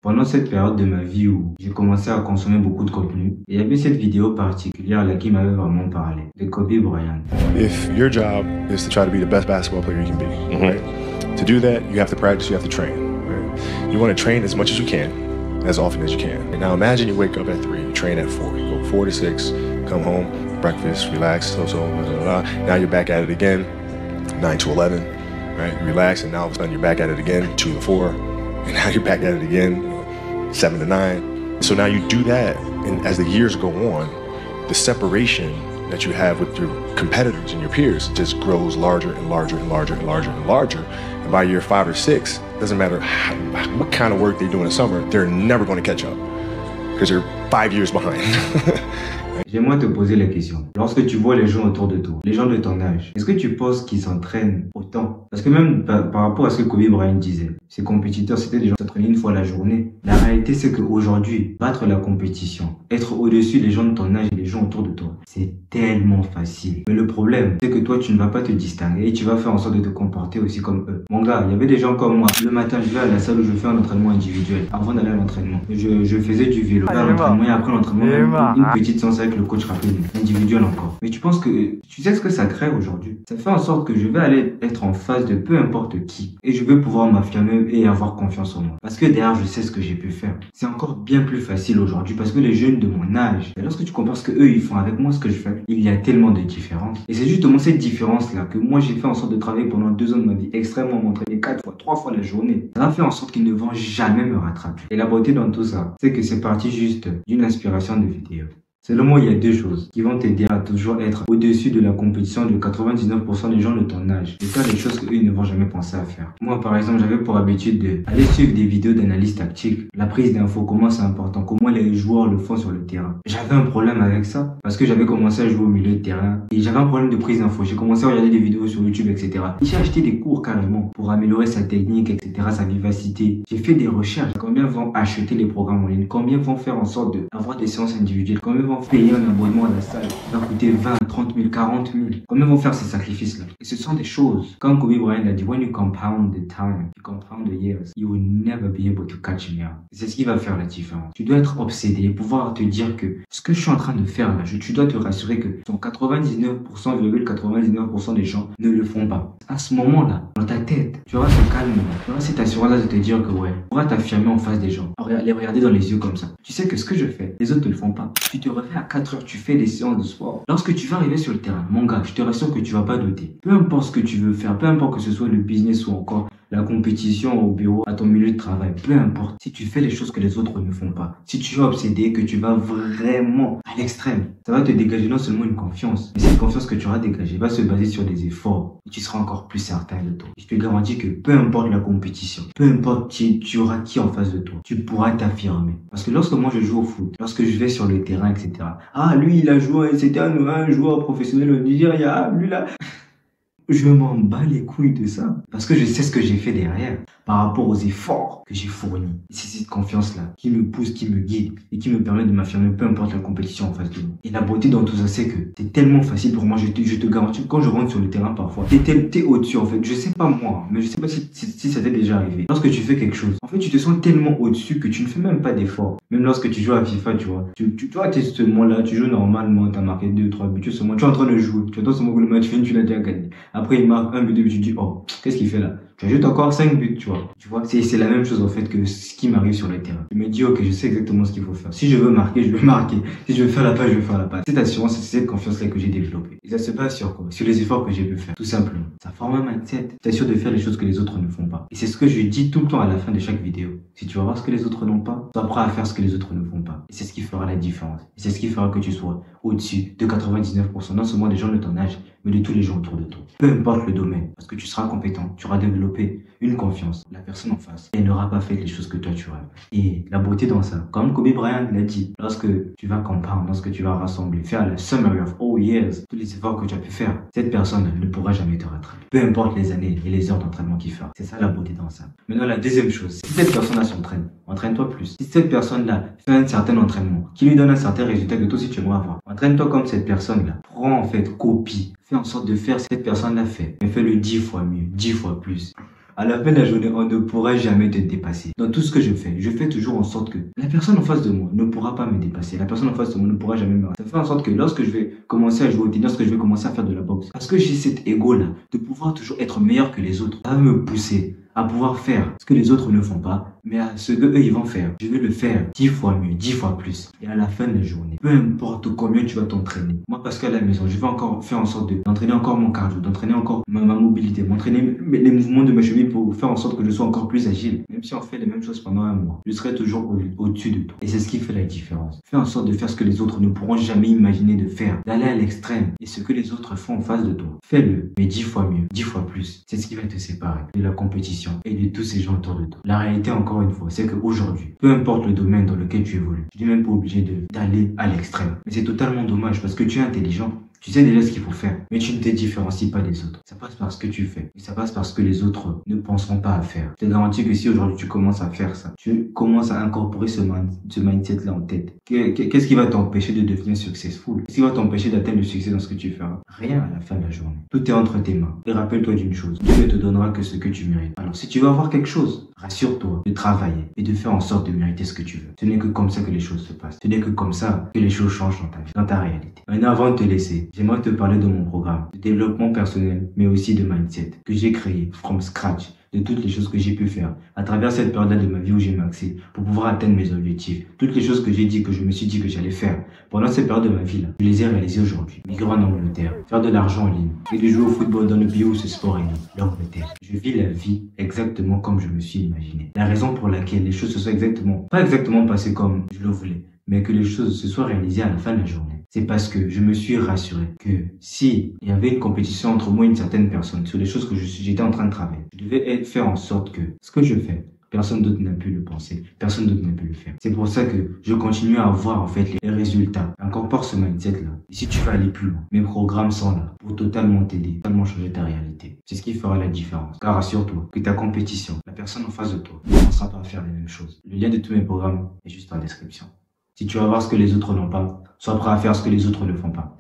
Pendant cette période de ma vie où j'ai commencé à consommer beaucoup de contenu, il y avait cette vidéo particulière là qui m'avait vraiment parlé, de Kobe Bryant. If your job is to try to be the best basketball player you can be, right? To do that, you have to practice, you have to train. Right? You want to train as much as you can, as often as you can. And now imagine you wake up at 3, you train at 4, you go 4 to 6, come home, breakfast, relax, blah, blah, blah. Now you're back at it again, 9 to 11, right? You relax, and now all of a sudden you're back at it again, 2 to 4, and now you're back at it again, 7 to 9. So now you do that, and as the years go on, the separation that you have with your competitors and your peers just grows larger and larger and larger and larger and larger. And by year 5 or 6, doesn't matter what kind of work they do in the summer, they're never going to catch up because you're 5 years behind. J'aimerais te poser la question. Lorsque tu vois les gens autour de toi, les gens de ton âge, est-ce que tu penses qu'ils s'entraînent autant? Parce que même par rapport à ce que Kobe Bryant disait, ses compétiteurs, c'était des gens qui s'entraînaient une fois la journée. La réalité, c'est qu'aujourd'hui, battre la compétition, être au-dessus des gens de ton âge et des gens autour de toi, c'est tellement facile. Mais le problème, c'est que toi, tu ne vas pas te distinguer et tu vas faire en sorte de te comporter aussi comme eux. Mon gars, il y avait des gens comme moi. Le matin, je vais à la salle où je fais un entraînement individuel. Avant d'aller à l'entraînement, je faisais du vélo. Après l'entraînement et après l'entraînement, une petite séance avec le coach rapide, individuel encore. Mais tu penses que, tu sais ce que ça crée aujourd'hui? Ça fait en sorte que je vais aller être en face de peu importe qui. Et je vais pouvoir m'affirmer et avoir confiance en moi. Parce que derrière, je sais ce que j'ai pu faire. C'est encore bien plus facile aujourd'hui parce que les jeunes de mon âge, et lorsque tu compares ce que eux ils font avec moi, ce que je fais, il y a tellement de différences. Et c'est justement cette différence-là que moi j'ai fait en sorte de travailler pendant 2 ans de ma vie extrêmement, m'entraîner 4 fois, 3 fois la journée. Ça a fait en sorte qu'ils ne vont jamais me rattraper. Et la beauté dans tout ça, c'est que c'est parti juste d'une inspiration de vidéo. Selon moi, il y a 2 choses qui vont t'aider à toujours être au-dessus de la compétition de 99% des gens de ton âge. Et faire des choses qu'eux ne vont jamais penser à faire. Moi, par exemple, j'avais pour habitude d'aller suivre des vidéos d'analyse tactique. La prise d'infos, comment c'est important, comment les joueurs le font sur le terrain. J'avais un problème avec ça parce que j'avais commencé à jouer au milieu de terrain et j'avais un problème de prise d'infos. J'ai commencé à regarder des vidéos sur YouTube, etc. J'ai acheté des cours carrément pour améliorer sa technique, etc., sa vivacité. J'ai fait des recherches. Combien vont acheter les programmes en ligne? Combien vont faire en sorte d'avoir des séances individuelles? Combien vont payer un abonnement à la salle qui va coûter 20, 30 000, 40 000. Combien vont faire ces sacrifices-là? Et ce sont des choses, comme Kobe Bryant l'a dit, when you compound the time, you compound the years, you will never be able to catch me up. C'est ce qui va faire la différence. Tu dois être obsédé et pouvoir te dire que ce que je suis en train de faire là, tu dois te rassurer que ton 99,99% des gens ne le font pas. À ce moment-là, dans ta tête, tu auras ce calme, tu auras cette assurance-là de te dire que ouais, tu pourras t'affirmer en face des gens, les regarder dans les yeux comme ça. Tu sais que ce que je fais, les autres ne le font pas. Tu te réveilles à 4 heures, tu fais des séances de sport. Lorsque tu vas arriver sur le terrain, mon gars, je te rassure que tu vas pas douter. Peu importe ce que tu veux faire, peu importe que ce soit le business ou encore la compétition au bureau, à ton milieu de travail, peu importe. Si tu fais les choses que les autres ne font pas, si tu es obsédé, que tu vas vraiment à l'extrême, ça va te dégager non seulement une confiance, mais cette confiance que tu auras dégagée va se baser sur des efforts et tu seras encore plus certain de toi. Et je te garantis que peu importe la compétition, peu importe tu auras qui en face de toi, tu pourras t'affirmer. Parce que lorsque moi je joue au foot, lorsque je vais sur le terrain, etc. Ah, lui il a joué, c'était un joueur professionnel au Nigeria, ah, lui là. Je m'en bats les couilles de ça. Parce que je sais ce que j'ai fait derrière par rapport aux efforts que j'ai fournis. C'est cette confiance-là qui me pousse, qui me guide et qui me permet de m'affirmer peu importe la compétition en face de moi. Et la beauté dans tout ça, c'est que c'est tellement facile pour moi. Je te garantis que quand je rentre sur le terrain parfois, t'es au-dessus en fait. Je sais pas moi, mais je sais pas si ça t'est déjà arrivé. Lorsque tu fais quelque chose, en fait, tu te sens tellement au-dessus que tu ne fais même pas d'effort. Même lorsque tu joues à FIFA, tu vois. Tu vois, t'es ce moment-là, tu joues normalement, t'as marqué 2, 3 buts, tu es en train de jouer. Tu attends ce moment que le match finit, tu l'as déjà gagné. Après, il marque un but, 2 buts, tu dis, oh, qu'est-ce qu'il fait là? Tu ajoutes encore 5 buts, tu vois. C'est la même chose en fait que ce qui m'arrive sur le terrain. Je me dis, ok, je sais exactement ce qu'il faut faire. Si je veux marquer, je vais marquer. Si je veux faire la passe, je vais faire la passe. Cette assurance, c'est cette confiance-là que j'ai développée. Et ça se base sur quoi? Sur les efforts que j'ai pu faire. Tout simplement. Ça forme un mindset. T'assure de faire les choses que les autres ne font pas. Et c'est ce que je dis tout le temps à la fin de chaque vidéo. Si tu vas voir ce que les autres n'ont pas, sois prêt à faire ce que les autres ne font pas. Et c'est ce qui fera la différence. Et c'est ce qui fera que tu sois au-dessus de 99%, non seulement des gens de ton âge, mais de tous les gens autour de toi. Peu importe le domaine, parce que tu seras compétent, tu auras développé une confiance. La personne en face, elle n'aura pas fait les choses que toi tu rêves. Et la beauté dans ça, comme Kobe Bryant l'a dit, lorsque tu vas compound, lorsque tu vas rassembler, faire la summary of all years, tous les efforts que tu as pu faire, cette personne ne pourra jamais te rattraper. Peu importe les années et les heures d'entraînement qu'il fera. C'est ça la beauté dans ça. Maintenant, la deuxième chose, si cette personne-là s'entraîne, entraîne-toi plus. Si cette personne-là fait un certain entraînement, qui lui donne un certain résultat que toi aussi tu aimerais avoir, entraîne-toi comme cette personne-là. Prends en fait, copie. Fais en sorte de faire cette personne l'a fait. Mais fais-le 10 fois mieux, 10 fois plus. À la fin de la journée, on ne pourra jamais te dépasser. Dans tout ce que je fais toujours en sorte que la personne en face de moi ne pourra pas me dépasser. La personne en face de moi ne pourra jamais me rater. Ça fait en sorte que lorsque je vais commencer à jouer au tennis, lorsque je vais commencer à faire de la boxe, parce que j'ai cet ego-là de pouvoir toujours être meilleur que les autres, ça va me pousser à pouvoir faire ce que les autres ne font pas, mais à ce que eux ils vont faire. Je vais le faire 10 fois mieux, 10 fois plus. Et à la fin de la journée, peu importe combien tu vas t'entraîner. Moi, parce qu'à la maison, je vais encore faire en sorte d'entraîner encore mon cardio, d'entraîner encore ma mobilité, m'entraîner les mouvements de mes chevilles pour faire en sorte que je sois encore plus agile. Même si on fait les mêmes choses pendant un mois, je serai toujours au-dessus de toi. Et c'est ce qui fait la différence. Fais en sorte de faire ce que les autres ne pourront jamais imaginer de faire, d'aller à l'extrême. Et ce que les autres font en face de toi, fais-le, mais 10 fois mieux, 10 fois plus. C'est ce qui va te séparer de la compétition et de tous ces gens autour de toi. La réalité, encore une fois, c'est qu'aujourd'hui, peu importe le domaine dans lequel tu évolues, tu n'es même pas obligé d'aller à l'extrême. Mais c'est totalement dommage parce que tu es intelligent. Tu sais déjà ce qu'il faut faire, mais tu ne te différencies pas des autres. Ça passe par ce que tu fais. Et ça passe par ce que les autres ne penseront pas à faire. Je te garantis que si aujourd'hui tu commences à faire ça, tu commences à incorporer ce mindset-là en tête. Qu'est-ce qui va t'empêcher de devenir successful? Qu'est-ce qui va t'empêcher d'atteindre le succès dans ce que tu feras? Rien à la fin de la journée. Tout est entre tes mains. Et rappelle-toi d'une chose, Dieu ne te donnera que ce que tu mérites. Alors si tu veux avoir quelque chose, rassure-toi de travailler et de faire en sorte de mériter ce que tu veux. Ce n'est que comme ça que les choses se passent. Ce n'est que comme ça que les choses changent dans ta vie, dans ta réalité. Maintenant, avant de te laisser, j'aimerais te parler de mon programme de développement personnel, mais aussi de mindset, que j'ai créé from scratch, de toutes les choses que j'ai pu faire à travers cette période-là de ma vie où j'ai maxé pour pouvoir atteindre mes objectifs. Toutes les choses que j'ai dit, que je me suis dit que j'allais faire pendant cette période de ma vie-là, je les ai réalisées aujourd'hui. Migrer en Angleterre, faire de l'argent en ligne et de jouer au football dans le pays où ce sport est né, l'Angleterre. Je vis la vie exactement comme je me suis imaginé. La raison pour laquelle les choses se sont pas exactement passées comme je le voulais, mais que les choses se soient réalisées à la fin de la journée. C'est parce que je me suis rassuré que si il y avait une compétition entre moi et une certaine personne sur les choses que j'étais en train de travailler, je devais faire en sorte que ce que je fais, personne d'autre n'a pu le penser, personne d'autre n'a pu le faire. C'est pour ça que je continue à avoir en fait les résultats. Incorpore ce mindset-là. Et si tu veux aller plus loin, mes programmes sont là pour totalement t'aider, totalement changer ta réalité. C'est ce qui fera la différence. Car rassure-toi que ta compétition, la personne en face de toi, ne pensera pas à faire les mêmes choses. Le lien de tous mes programmes est juste en description. Si tu vas voir ce que les autres n'ont pas, sois prêt à faire ce que les autres ne font pas.